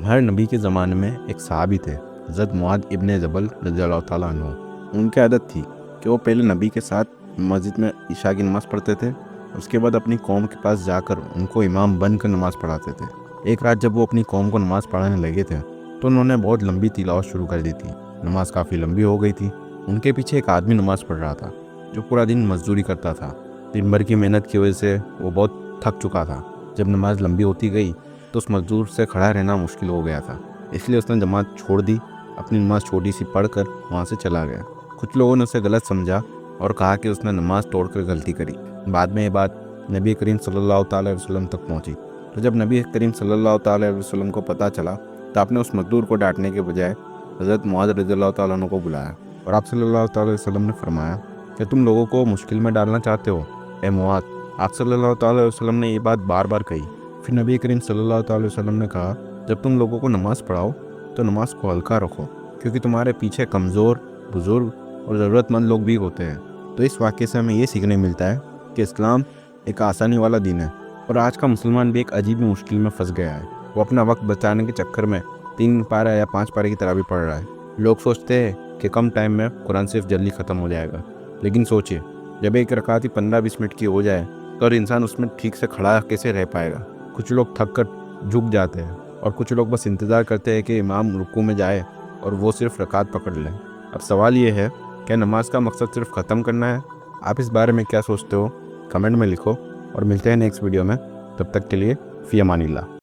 ہمارے نبی کے زمانے میں ایک صحابی تھے، حضرت معاذ ابن جبل رضی اللہ تعالیٰ عنہ۔ ان کی عادت تھی کہ وہ پہلے نبی کے ساتھ مسجد میں عشاء کی نماز پڑھتے تھے، اس کے بعد اپنی قوم کے پاس جا کر ان کو امام بن کر نماز پڑھاتے تھے۔ ایک رات جب وہ اپنی قوم کو نماز پڑھانے لگے تھے تو انہوں نے بہت لمبی تلاوت شروع کر دی تھی۔ نماز کافی لمبی ہو گئی تھی۔ ان کے پیچھے ایک آدمی نماز پڑھ رہا تھا جو پورا دن مزدوری کرتا تھا۔ دن بھر کی محنت کی وجہ سے وہ بہت تھک چکا تھا۔ جب نماز لمبی ہوتی گئی تو اس مزدور سے کھڑا رہنا مشکل ہو گیا تھا، اس لیے اس نے جماعت چھوڑ دی، اپنی نماز چھوٹی سی پڑھ کر وہاں سے چلا گیا۔ کچھ لوگوں نے اسے غلط سمجھا اور کہا کہ اس نے نماز توڑ کر غلطی کری۔ بعد میں یہ بات نبی کریم صلی اللہ تعالیٰ علیہ وسلم تک پہنچی، تو جب نبی کریم صلی اللہ تعالیٰ علیہ وسلم کو پتہ چلا تو آپ نے اس مزدور کو ڈانٹنے کے بجائے حضرت معاذ رضی اللہ تعالیٰ عنہ کو بلایا اور آپ صلی اللہ تعالیٰ علیہ وسلم نے فرمایا کہ تم لوگوں کو مشکل میں ڈالنا چاہتے ہو اے معاذ۔ آپ صلی اللہ تعالیٰ علیہ وسلم نے یہ بات بار بار کہی۔ پھر نبی کریم صلی اللہ تعالیٰ علیہ وسلم نے کہا جب تم لوگوں کو نماز پڑھاؤ تو نماز کو ہلکا رکھو، کیونکہ تمہارے پیچھے کمزور، بزرگ اور ضرورت مند لوگ بھی ہوتے ہیں۔ تو اس واقعے سے ہمیں یہ سیکھنے ملتا ہے کہ اسلام ایک آسانی والا دین ہے، اور آج کا مسلمان بھی ایک عجیب مشکل میں پھنس گیا ہے۔ وہ اپنا وقت بچانے کے چکر میں 3 پارہ یا 5 پارے کی تراویح پڑھ رہا ہے۔ لوگ سوچتے ہیں کہ کم ٹائم میں قرآن صرف جلدی ختم ہو جائے گا، لیکن سوچئے جب ایک رکعت ہی 15-20 منٹ کی ہو جائے تو ہر انسان اس میں ٹھیک سے کھڑا کیسے رہ پائے گا؟ کچھ لوگ تھک کر جھک جاتے ہیں اور کچھ لوگ بس انتظار کرتے ہیں کہ امام رکوع میں جائے اور وہ صرف رکعت پکڑ لیں۔ اب سوال یہ ہے کہ نماز کا مقصد صرف ختم کرنا ہے؟ آپ اس بارے میں کیا سوچتے ہو؟ کمنٹ میں لکھو، اور ملتے ہیں نیکسٹ ویڈیو میں۔ تب تک کے لیے فی امان اللہ۔